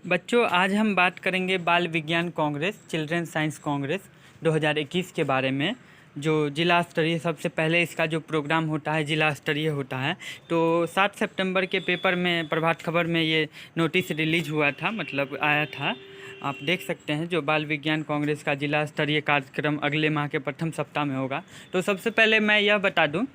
बच्चों, आज हम बात करेंगे बाल विज्ञान कांग्रेस चिल्ड्रन साइंस कांग्रेस 2021 के बारे में। जो जिला स्तरीय, सबसे पहले इसका जो प्रोग्राम होता है जिला स्तरीय होता है। तो 7 सितंबर के पेपर में, प्रभात खबर में ये नोटिस रिलीज हुआ था, मतलब आया था। आप देख सकते हैं जो बाल विज्ञान कांग्रेस का जिला स्तरीय कार्यक्रम अगले माह के प्रथम सप्ताह में होगा। तो सबसे पहले मैं यह बता दूं,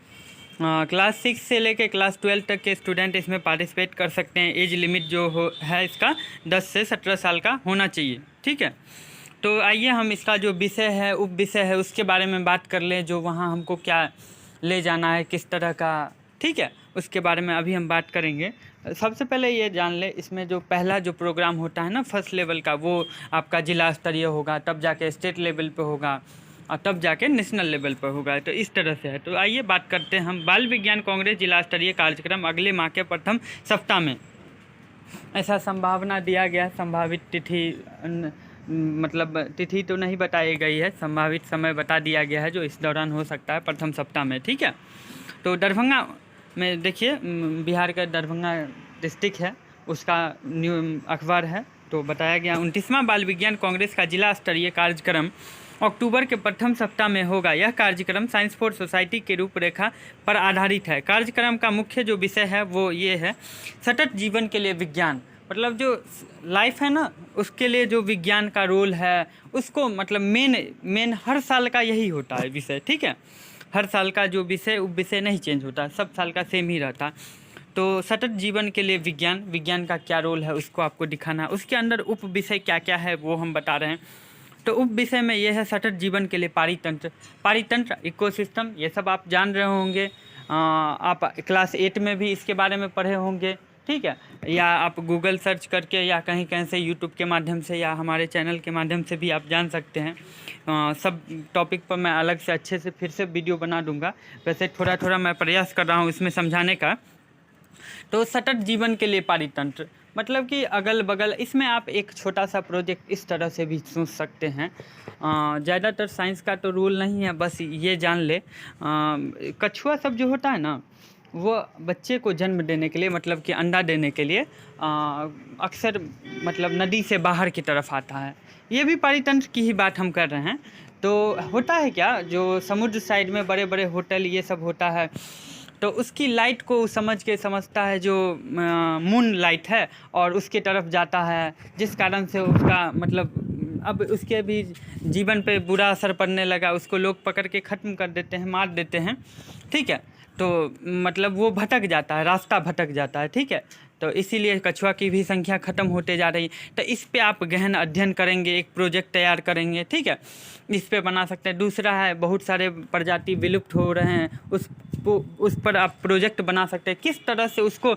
क्लास 6 से लेकर क्लास 12 तक के स्टूडेंट इसमें पार्टिसिपेट कर सकते हैं। एज लिमिट जो है इसका 10 से 17 साल का होना चाहिए, ठीक है। तो आइए हम इसका जो विषय है, उप विषय है, उसके बारे में बात कर लें। जो वहाँ हमको क्या ले जाना है, किस तरह का, ठीक है, उसके बारे में अभी हम बात करेंगे। सबसे पहले ये जान ले, इसमें जो पहला जो प्रोग्राम होता है ना फर्स्ट लेवल का, वो आपका जिला स्तरीय होगा, तब जाके स्टेट लेवल पे होगा और तब जाके नेशनल लेवल पर होगा। तो इस तरह से है। तो आइए बात करते हैं हम बाल विज्ञान कांग्रेस जिला स्तरीय कार्यक्रम अगले माह के प्रथम सप्ताह में। ऐसा संभावना दिया गया। संभावित तिथि मतलब तिथि तो नहीं बताई गई है, संभावित समय बता दिया गया है जो इस दौरान हो सकता है प्रथम सप्ताह में, ठीक है। तो दरभंगा में देखिए, बिहार का दरभंगा डिस्ट्रिक्ट है, उसका न्यू अखबार है। तो बताया गया 29वां बाल विज्ञान कांग्रेस का जिला स्तरीय कार्यक्रम अक्टूबर के प्रथम सप्ताह में होगा। यह कार्यक्रम साइंस फॉर सोसाइटी के रूपरेखा पर आधारित है। कार्यक्रम का मुख्य जो विषय है वो ये है, सतत जीवन के लिए विज्ञान। मतलब जो लाइफ है ना, उसके लिए जो विज्ञान का रोल है उसको, मतलब मेन हर साल का यही होता है विषय, ठीक है। हर साल का जो विषय, उप विषय नहीं चेंज होता, सब साल का सेम ही रहता। तो सतत जीवन के लिए विज्ञान का क्या रोल है उसको आपको दिखाना है। उसके अंदर उप विषय क्या क्या है वो हम बता रहे हैं। तो उप विषय में यह है सतत जीवन के लिए पारितंत्र इकोसिस्टम, ये सब आप जान रहे होंगे। आप क्लास 8 में भी इसके बारे में पढ़े होंगे, ठीक है। या आप गूगल सर्च करके या कहीं कहीं से यूट्यूब के माध्यम से या हमारे चैनल के माध्यम से भी आप जान सकते हैं। सब टॉपिक पर मैं अलग से अच्छे से फिर से वीडियो बना दूंगा। वैसे थोड़ा थोड़ा मैं प्रयास कर रहा हूँ इसमें समझाने का। तो सतत जीवन के लिए पारितंत्र मतलब कि अगल बगल, इसमें आप एक छोटा सा प्रोजेक्ट इस तरह से भी सोच सकते हैं। ज़्यादातर साइंस का तो रूल नहीं है, बस ये जान ले। कछुआ सब जो होता है ना, वो बच्चे को जन्म देने के लिए, मतलब कि अंडा देने के लिए अक्सर मतलब नदी से बाहर की तरफ आता है। ये भी पारितंत्र की ही बात हम कर रहे हैं। तो होता है क्या, जो समुद्र साइड में बड़े बड़े होटल ये सब होता है, तो उसकी लाइट को समझता है जो मून लाइट है, और उसके तरफ जाता है, जिस कारण से उसका मतलब अब उसके भी जीवन पे बुरा असर पड़ने लगा। उसको लोग पकड़ के ख़त्म कर देते हैं, मार देते हैं, ठीक है। तो मतलब वो भटक जाता है, रास्ता भटक जाता है, ठीक है। तो इसीलिए कछुआ की भी संख्या ख़त्म होते जा रही। तो इस पे आप गहन अध्ययन करेंगे, एक प्रोजेक्ट तैयार करेंगे, ठीक है। इस पे बना सकते हैं। दूसरा है, बहुत सारे प्रजाति विलुप्त हो रहे हैं, उस पर आप प्रोजेक्ट बना सकते हैं। किस तरह से उसको,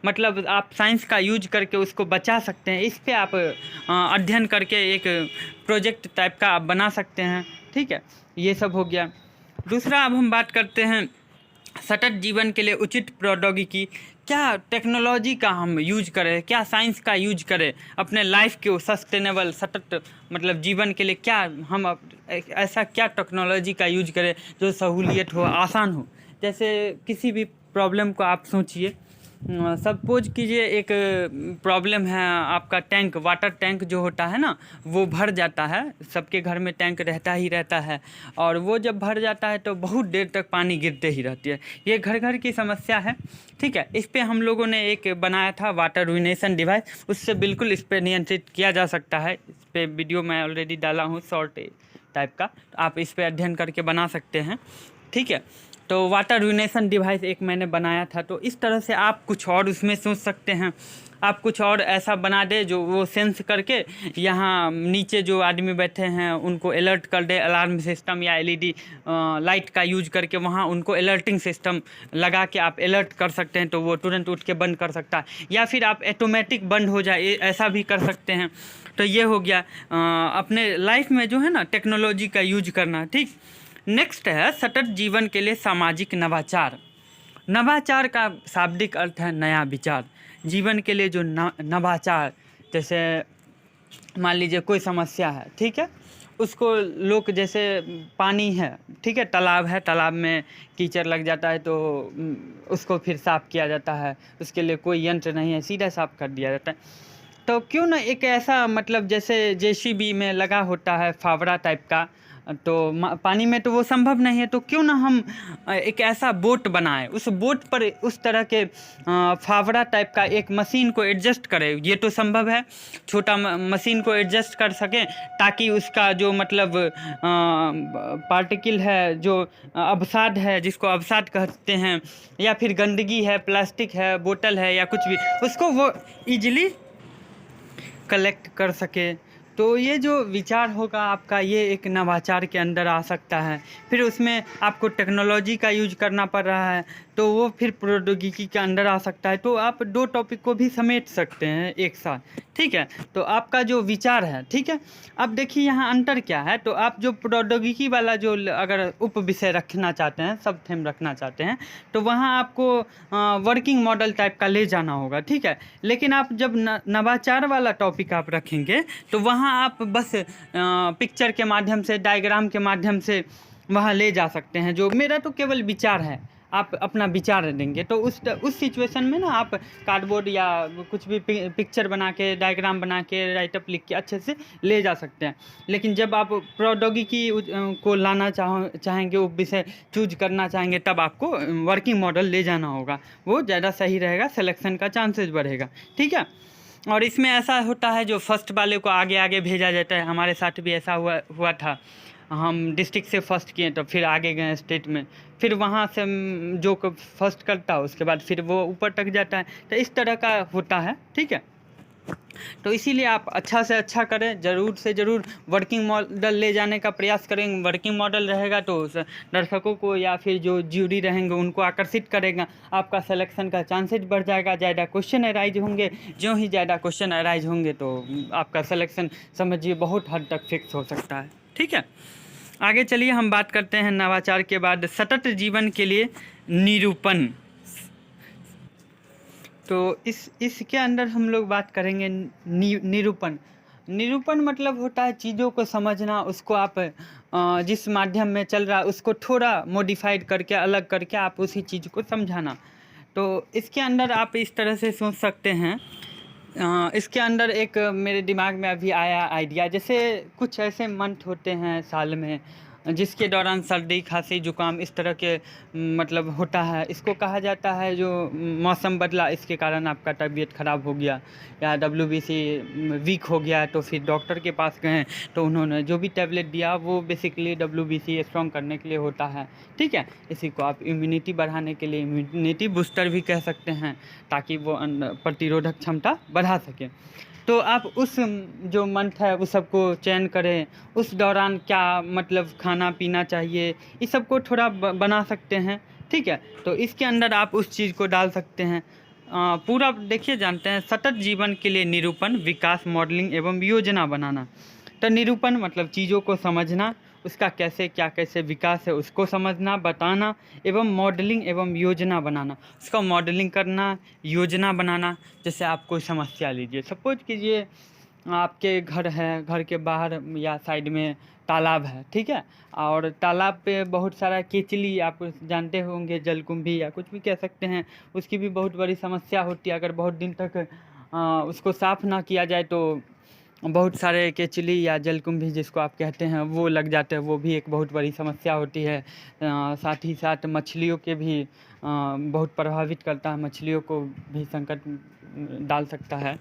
मतलब आप साइंस का यूज करके उसको बचा सकते हैं, इस पे आप अध्ययन करके एक प्रोजेक्ट टाइप का आप बना सकते हैं, ठीक है। ये सब हो गया। दूसरा, अब हम बात करते हैं सतत जीवन के लिए उचित प्रौद्योगिकी। क्या टेक्नोलॉजी का हम यूज करें, क्या साइंस का यूज करें अपने लाइफ के सस्टेनेबल सतत मतलब जीवन के लिए। क्या हम ऐसा क्या टेक्नोलॉजी का यूज करें जो सहूलियत हो, आसान हो। जैसे किसी भी प्रॉब्लम को आप सोचिए, सपोज कीजिए एक प्रॉब्लम है, आपका टैंक, वाटर टैंक जो होता है ना, वो भर जाता है। सबके घर में टैंक रहता ही रहता है, और वो जब भर जाता है तो बहुत देर तक पानी गिरते ही रहती है। ये घर घर की समस्या है, ठीक है। इस पे हम लोगों ने एक बनाया था वाटर रुइनेशन डिवाइस, उससे बिल्कुल इस पर नियंत्रित किया जा सकता है। इस पर वीडियो मैं ऑलरेडी डाला हूँ शॉर्ट टाइप का, आप इस पर अध्ययन करके बना सकते हैं, ठीक है। तो वाटर रुइनेशन डिवाइस एक मैंने बनाया था। तो इस तरह से आप कुछ और उसमें सोच सकते हैं। आप कुछ और ऐसा बना दे जो वो सेंस करके यहाँ नीचे जो आदमी बैठे हैं उनको अलर्ट कर दे, अलार्म सिस्टम या एलईडी लाइट का यूज करके वहाँ उनको अलर्टिंग सिस्टम लगा के आप अलर्ट कर सकते हैं, तो वो तुरंत उठ के बंद कर सकता है। या फिर आप ऑटोमेटिक बंद हो जाए, ऐसा भी कर सकते हैं। तो ये हो गया अपने लाइफ में जो है ना टेक्नोलॉजी का यूज करना, ठीक। नेक्स्ट है सतत जीवन के लिए सामाजिक नवाचार। नवाचार का शाब्दिक अर्थ है नया विचार। जीवन के लिए जो नवाचार, जैसे मान लीजिए कोई समस्या है, ठीक है, उसको लोग, जैसे पानी है, ठीक है, तालाब है, तालाब में कीचड़ लग जाता है तो उसको फिर साफ़ किया जाता है। उसके लिए कोई यंत्र नहीं है, सीधा साफ़ कर दिया जाता है। तो क्यों ना एक ऐसा मतलब जैसे जेसीबी में लगा होता है फावड़ा टाइप का, तो पानी में तो वो संभव नहीं है, तो क्यों ना हम एक ऐसा बोट बनाएं, उस बोट पर उस तरह के फावड़ा टाइप का एक मशीन को एडजस्ट करें। ये तो संभव है, छोटा मशीन को एडजस्ट कर सकें ताकि उसका जो मतलब पार्टिकल है, जो अवसाद है, जिसको अवसाद कहते हैं, या फिर गंदगी है, प्लास्टिक है, बोतल है या कुछ भी, उसको वो इजीली कलेक्ट कर सके। तो ये जो विचार होगा आपका, ये एक नवाचार के अंदर आ सकता है। फिर उसमें आपको टेक्नोलॉजी का यूज करना पड़ रहा है, तो वो फिर प्रौद्योगिकी के अंदर आ सकता है। तो आप दो टॉपिक को भी समेट सकते हैं एक साथ, ठीक है। तो आपका जो विचार है, ठीक है। अब देखिए यहाँ अंतर क्या है। तो आप जो प्रौद्योगिकी वाला जो अगर उप विषय रखना चाहते हैं, सब थीम रखना चाहते हैं, तो वहाँ आपको वर्किंग मॉडल टाइप का ले जाना होगा, ठीक है। लेकिन आप जब नवाचार वाला टॉपिक आप रखेंगे, तो वहाँ आप बस पिक्चर के माध्यम से, डायग्राम के माध्यम से वहाँ ले जा सकते हैं। जो मेरा तो केवल विचार है, आप अपना विचार देंगे, तो उस सिचुएशन में ना आप कार्डबोर्ड या कुछ भी पिक्चर बना के, डायग्राम बना के, राइटअप लिख के अच्छे से ले जा सकते हैं। लेकिन जब आप प्रौद्योगिकी को लाना चाहेंगे, वो विषय चूज करना चाहेंगे, तब आपको वर्किंग मॉडल ले जाना होगा। वो ज़्यादा सही रहेगा, सिलेक्शन का चांसेस बढ़ेगा, ठीक है। और इसमें ऐसा होता है, जो फर्स्ट वाले को आगे आगे भेजा जाता है। हमारे साथ भी ऐसा हुआ था। हम डिस्ट्रिक्ट से फर्स्ट किए, तो फिर आगे गए स्टेट में, फिर वहाँ से जो फर्स्ट करता है उसके बाद फिर वो ऊपर तक जाता है। तो इस तरह का होता है, ठीक है। तो इसीलिए आप अच्छा से अच्छा करें, ज़रूर से ज़रूर वर्किंग मॉडल ले जाने का प्रयास करेंगे। वर्किंग मॉडल रहेगा तो दर्शकों को या फिर जो ज्यूरी रहेंगे उनको आकर्षित करेगा, आपका सिलेक्शन का चांसेस बढ़ जाएगा। ज़्यादा क्वेश्चन अराइज होंगे, जो ही ज़्यादा क्वेश्चन अराइज होंगे तो आपका सिलेक्शन समझिए बहुत हद तक फिक्स हो सकता है, ठीक है। आगे चलिए हम बात करते हैं नवाचार के बाद सतत जीवन के लिए निरूपण। तो इसके अंदर हम लोग बात करेंगे निरूपण। निरूपण मतलब होता है चीज़ों को समझना, उसको आप जिस माध्यम में चल रहा है उसको थोड़ा मॉडिफाइड करके, अलग करके आप उसी चीज़ को समझाना। तो इसके अंदर आप इस तरह से सोच सकते हैं। इसके अंदर एक मेरे दिमाग में अभी आया आइडिया, जैसे कुछ ऐसे मंथ होते हैं साल में जिसके दौरान सर्दी, खांसी, जुकाम इस तरह के मतलब होता है। इसको कहा जाता है जो मौसम बदला, इसके कारण आपका तबीयत ख़राब हो गया या WBC वीक हो गया, तो फिर डॉक्टर के पास गए तो उन्होंने जो भी टैबलेट दिया वो बेसिकली WBC स्ट्रॉन्ग करने के लिए होता है, ठीक है। इसी को आप इम्यूनिटी बढ़ाने के लिए इम्यूनिटी बूस्टर भी कह सकते हैं, ताकि वो प्रतिरोधक क्षमता बढ़ा सके। तो आप उस जो मंथ है उस सबको चयन करें, उस दौरान क्या मतलब खाना पीना चाहिए, इस सब को थोड़ा बना सकते हैं, ठीक है। तो इसके अंदर आप उस चीज़ को डाल सकते हैं। पूरा देखिए, जानते हैं सतत जीवन के लिए निरूपण, विकास, मॉडलिंग एवं योजना बनाना। तो निरूपण मतलब चीज़ों को समझना, उसका कैसे क्या कैसे विकास है उसको समझना, बताना, एवं मॉडलिंग एवं योजना बनाना। उसका मॉडलिंग करना, योजना बनाना। जैसे आप कोई समस्या लीजिए, सपोज कीजिए आपके घर है, घर के बाहर या साइड में तालाब है, ठीक है। और तालाब पे बहुत सारा केचली, आप जानते होंगे, जलकुंभी या कुछ भी कह सकते हैं, उसकी भी बहुत बड़ी समस्या होती है। अगर बहुत दिन तक उसको साफ़ ना किया जाए तो बहुत सारे केचली या जलकुंभी जिसको आप कहते हैं वो लग जाते हैं, वो भी एक बहुत बड़ी समस्या होती है। साथ ही साथ मछलियों के भी बहुत प्रभावित करता है, मछलियों को भी संकट डाल सकता है,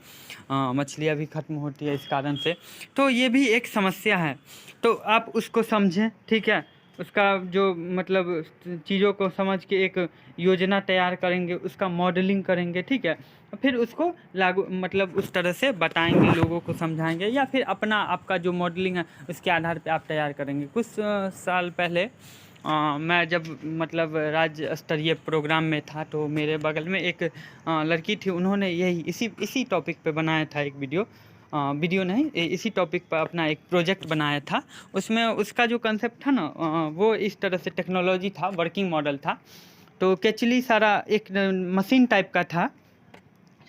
मछलियाँ भी ख़त्म होती है इस कारण से। तो ये भी एक समस्या है, तो आप उसको समझें, ठीक है। उसका जो मतलब चीज़ों को समझ के एक योजना तैयार करेंगे, उसका मॉडलिंग करेंगे, ठीक है। फिर उसको लागू मतलब उस तरह से बताएंगे, लोगों को समझाएंगे, या फिर अपना आपका जो मॉडलिंग है उसके आधार पे आप तैयार करेंगे। कुछ साल पहले मैं जब मतलब राज्य स्तरीय प्रोग्राम में था, तो मेरे बगल में एक लड़की थी, उन्होंने यही इसी टॉपिक पे बनाया था एक वीडियो नहीं, इसी टॉपिक पर अपना एक प्रोजेक्ट बनाया था। उसमें उसका जो कंसेप्ट था ना, वो इस तरह से टेक्नोलॉजी था, वर्किंग मॉडल था। तो केचली सारा एक मशीन टाइप का था,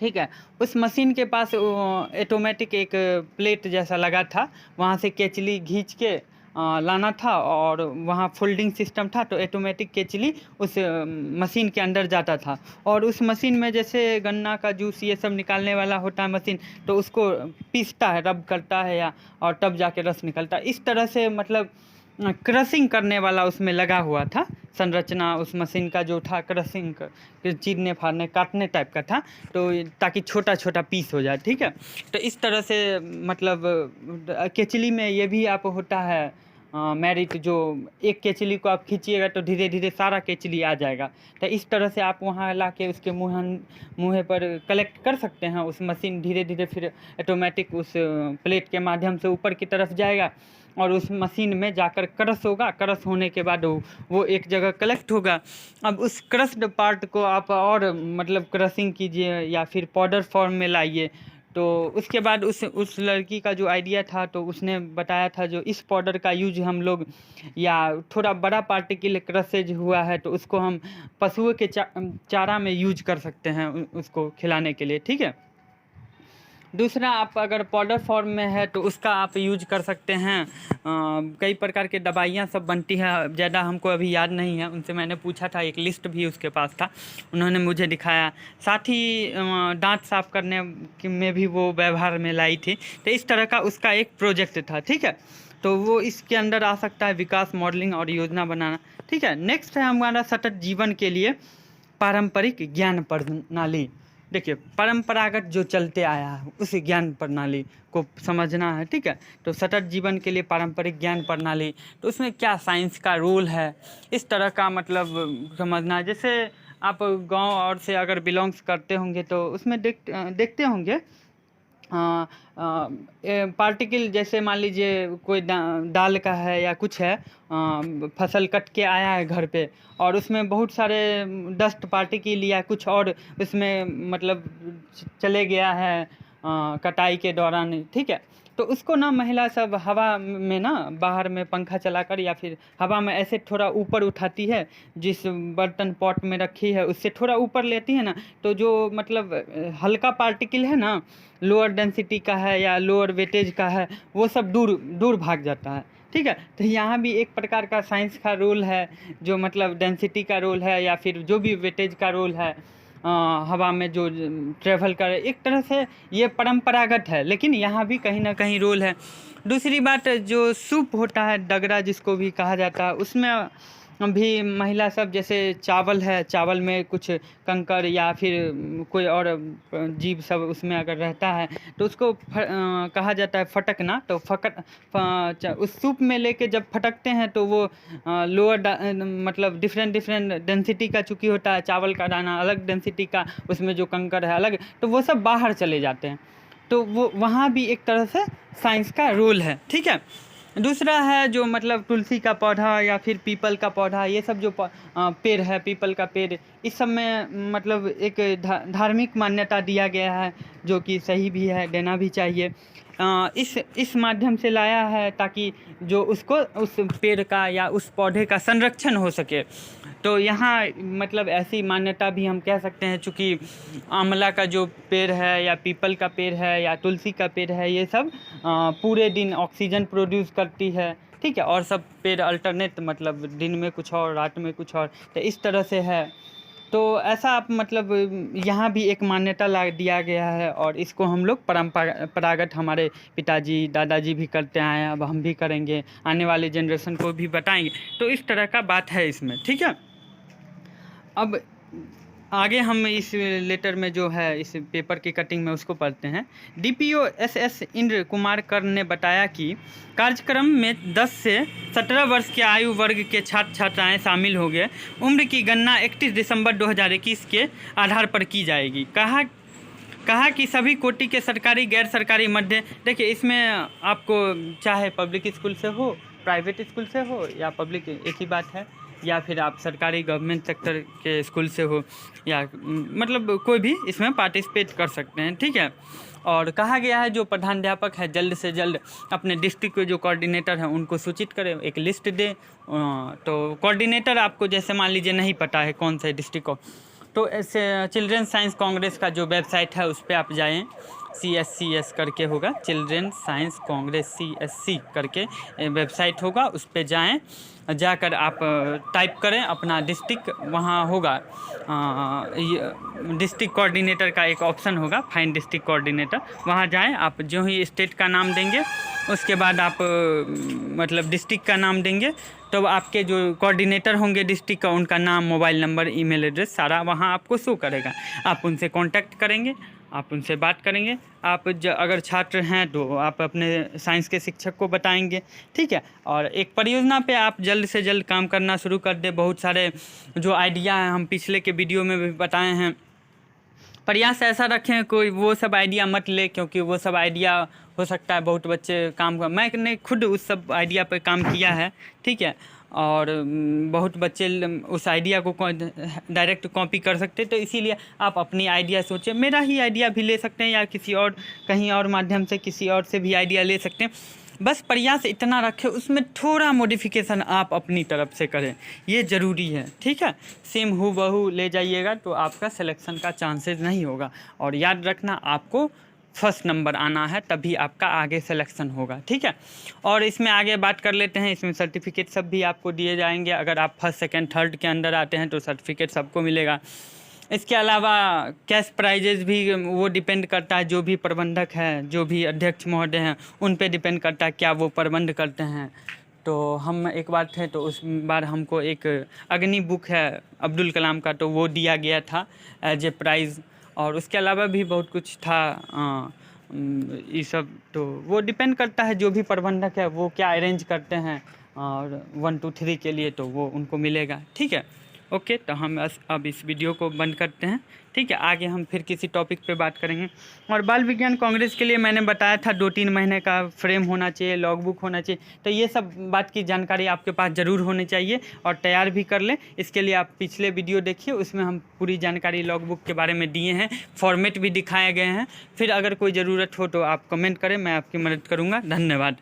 ठीक है। उस मशीन के पास ऑटोमेटिक एक प्लेट जैसा लगा था, वहाँ से केचली खींच के लाना था और वहाँ फोल्डिंग सिस्टम था, तो ऑटोमेटिक केचली उस मशीन के अंदर जाता था और उस मशीन में जैसे गन्ना का जूस ये सब निकालने वाला होता है मशीन, तो उसको पीसता है, रब करता है या, और तब जाके रस निकलता है। इस तरह से मतलब क्रशिंग करने वाला उसमें लगा हुआ था, संरचना उस मशीन का जो था क्रशिंग चीरने फाड़ने काटने टाइप का था, तो ताकि छोटा छोटा पीस हो जाए। ठीक है, तो इस तरह से मतलब केचली में ये भी आप होता है मेरिट, जो एक केचली को आप खींचिएगा तो धीरे धीरे सारा केचली आ जाएगा। तो इस तरह से आप वहाँ ला के उसके मुँह पर कलेक्ट कर सकते हैं। उस मशीन धीरे धीरे फिर ऑटोमेटिक उस प्लेट के माध्यम से ऊपर की तरफ जाएगा और उस मशीन में जाकर क्रश होगा। क्रश होने के बाद वो एक जगह कलेक्ट होगा। अब उस क्रश्ड पार्ट को आप और मतलब क्रशिंग कीजिए या फिर पाउडर फॉर्म में लाइए। तो उसके बाद उस लड़की का जो आइडिया था, तो उसने बताया था जो इस पाउडर का यूज हम लोग, या थोड़ा बड़ा पार्टिकल क्रसेज हुआ है तो उसको हम पशुओं के चारा में यूज कर सकते हैं उसको खिलाने के लिए। ठीक है, दूसरा आप अगर पाउडर फॉर्म में है तो उसका आप यूज कर सकते हैं। कई प्रकार के दवाइयाँ सब बनती हैं, ज़्यादा हमको अभी याद नहीं है, उनसे मैंने पूछा था, एक लिस्ट भी उसके पास था, उन्होंने मुझे दिखाया। साथ ही दांत साफ करने में भी वो व्यवहार में लाई थी। तो इस तरह का उसका एक प्रोजेक्ट था। ठीक है, तो वो इसके अंदर आ सकता है, विकास मॉडलिंग और योजना बनाना। ठीक है, नेक्स्ट है हमारा सतत जीवन के लिए पारंपरिक ज्ञान प्रणाली। देखिए, परंपरागत जो चलते आया है उस ज्ञान प्रणाली को समझना है। ठीक है, तो सतत जीवन के लिए पारंपरिक ज्ञान प्रणाली, तो उसमें क्या साइंस का रोल है, इस तरह का मतलब समझना है। जैसे आप गांव और से अगर बिलोंग्स करते होंगे तो उसमें देखते होंगे पार्टिकल, जैसे मान लीजिए कोई दाल का है या कुछ है, फसल कट के आया है घर पे और उसमें बहुत सारे डस्ट पार्टिकल या कुछ और उसमें मतलब चले गया है कटाई के दौरान। ठीक है, तो उसको ना महिला सब हवा में ना बाहर में पंखा चलाकर या फिर हवा में ऐसे थोड़ा ऊपर उठाती है, जिस बर्तन पॉट में रखी है उससे थोड़ा ऊपर लेती है ना, तो जो मतलब हल्का पार्टिकल है ना, लोअर डेंसिटी का है या लोअर वेटेज का है, वो सब दूर दूर भाग जाता है। ठीक है, तो यहाँ भी एक प्रकार का साइंस का रोल है, जो मतलब डेंसिटी का रोल है या फिर जो भी वेटेज का रोल है, हवा में जो ट्रेवल करे, एक तरह से ये परंपरागत है, लेकिन यहाँ भी कहीं ना कहीं रोल है। दूसरी बात, जो सूप होता है डगरा जिसको भी कहा जाता है, उसमें भी महिला सब, जैसे चावल है, चावल में कुछ कंकर या फिर कोई और जीव सब उसमें अगर रहता है तो उसको कहा जाता है फटकना। तो उस सूप में लेके जब फटकते हैं तो वो लोअर मतलब डिफरेंट डिफरेंट डेंसिटी का चूँकि होता है, चावल का दाना अलग डेंसिटी का, उसमें जो कंकर है अलग, तो वो सब बाहर चले जाते हैं। तो वो वहाँ भी एक तरह से साइंस का रोल है। ठीक है, दूसरा है जो मतलब तुलसी का पौधा या फिर पीपल का पौधा, ये सब जो पेड़ है, पीपल का पेड़, इस सब में मतलब एक धार्मिक मान्यता दिया गया है, जो कि सही भी है, देना भी चाहिए। इस माध्यम से लाया है ताकि जो उसको उस पेड़ का या उस पौधे का संरक्षण हो सके। तो यहाँ मतलब ऐसी मान्यता भी हम कह सकते हैं, चूँकि आंवला का जो पेड़ है या पीपल का पेड़ है या तुलसी का पेड़ है, ये सब पूरे दिन ऑक्सीजन प्रोड्यूस करती है। ठीक है, और सब पेड़ अल्टरनेट मतलब दिन में कुछ और रात में कुछ और, तो इस तरह से है। तो ऐसा आप मतलब यहाँ भी एक मान्यता ला दिया गया है और इसको हम लोग परंपरागत हमारे पिताजी दादाजी भी करते आए हैं, अब हम भी करेंगे, आने वाले जनरेशन को भी बताएंगे। तो इस तरह का बात है इसमें। ठीक है, अब आगे हम इस लेटर में जो है इस पेपर की कटिंग में उसको पढ़ते हैं। डीपीओ एसएस इंद्र कुमार कर ने बताया कि कार्यक्रम में 10 से 17 वर्ष के आयु वर्ग के छात्र छात्राएं शामिल हो गए। उम्र की गणना 31 दिसंबर 2021 के आधार पर की जाएगी। कहा कि सभी कोटि के सरकारी गैर सरकारी मध्य, देखिए इसमें आपको चाहे पब्लिक स्कूल से हो, प्राइवेट स्कूल से हो या पब्लिक, एक ही बात है, या फिर आप सरकारी गवर्नमेंट सेक्टर के स्कूल से हो, या मतलब कोई भी इसमें पार्टिसिपेट कर सकते हैं। ठीक है, और कहा गया है जो प्रधानाध्यापक है जल्द से जल्द अपने डिस्ट्रिक्ट के जो कोऑर्डिनेटर हैं उनको सूचित करें, एक लिस्ट दे। तो कोऑर्डिनेटर आपको जैसे मान लीजिए नहीं पता है कौन से डिस्ट्रिक्ट को, तो ऐसे चिल्ड्रन साइंस कांग्रेस का जो वेबसाइट है उस पर आप जाएँ, CSCS करके होगा, चिल्ड्रेन साइंस कांग्रेस CSC करके वेबसाइट होगा, उस पर जाएँ, जाकर आप टाइप करें अपना डिस्ट्रिक्ट, वहाँ होगा डिस्ट्रिक्ट कोऑर्डिनेटर का एक ऑप्शन होगा, फाइंड डिस्ट्रिक्ट कोऑर्डिनेटर, वहाँ जाएं। आप जो ही स्टेट का नाम देंगे उसके बाद आप मतलब डिस्ट्रिक्ट का नाम देंगे, तो आपके जो कोऑर्डिनेटर होंगे डिस्ट्रिक्ट का, उनका नाम, मोबाइल नंबर, ईमेल एड्रेस सारा वहाँ आपको शो करेगा। आप उनसे कांटेक्ट करेंगे, आप उनसे बात करेंगे। आप अगर छात्र हैं तो आप अपने साइंस के शिक्षक को बताएंगे, ठीक है। और एक परियोजना पे आप जल्द से जल्द काम करना शुरू कर दें। बहुत सारे जो आइडिया हैं हम पिछले के वीडियो में भी बताए हैं, प्रयास ऐसा रखें कोई वो सब आइडिया मत ले, क्योंकि वो सब आइडिया हो सकता है बहुत बच्चे काम कर, मैंने खुद उस सब आइडिया पर काम किया है, ठीक है। और बहुत बच्चे उस आइडिया को डायरेक्ट कॉपी कर सकते, तो इसीलिए आप अपनी आइडिया सोचें। मेरा ही आइडिया भी ले सकते हैं या किसी और कहीं और माध्यम से किसी और से भी आइडिया ले सकते हैं। बस प्रयास इतना रखें, उसमें थोड़ा मॉडिफिकेशन आप अपनी तरफ से करें, ये ज़रूरी है, ठीक है। सेम हूबहू ले जाइएगा तो आपका सिलेक्शन का चांसेस नहीं होगा। और याद रखना, आपको फर्स्ट नंबर आना है, तभी आपका आगे सिलेक्शन होगा, ठीक है। और इसमें आगे बात कर लेते हैं, इसमें सर्टिफिकेट सब भी आपको दिए जाएंगे। अगर आप फर्स्ट सेकंड थर्ड के अंदर आते हैं तो सर्टिफिकेट सबको मिलेगा। इसके अलावा कैश प्राइजेज भी वो डिपेंड करता है, जो भी प्रबंधक हैं, जो भी अध्यक्ष महोदय हैं, उन पे डिपेंड करता है क्या वो प्रबंध करते हैं। तो हम एक बार थे तो उस बार हमको एक अग्नि बुक है अब्दुल कलाम का, तो वो दिया गया था एज ए प्राइज़। और उसके अलावा भी बहुत कुछ था, ये सब तो वो डिपेंड करता है, जो भी प्रबंधक है वो क्या अरेंज करते हैं, और 1 2 3 के लिए तो वो उनको मिलेगा, ठीक है। ओके, तो हम अब इस वीडियो को बंद करते हैं, ठीक है। आगे हम फिर किसी टॉपिक पे बात करेंगे। और बाल विज्ञान कांग्रेस के लिए मैंने बताया था 2-3 महीने का फ्रेम होना चाहिए, लॉग बुक होना चाहिए, तो ये सब बात की जानकारी आपके पास ज़रूर होनी चाहिए और तैयार भी कर लें। इसके लिए आप पिछले वीडियो देखिए, उसमें हम पूरी जानकारी लॉग बुक के बारे में दिए हैं, फॉर्मेट भी दिखाए गए हैं। फिर अगर कोई ज़रूरत हो तो आप कमेंट करें, मैं आपकी मदद करूँगा। धन्यवाद।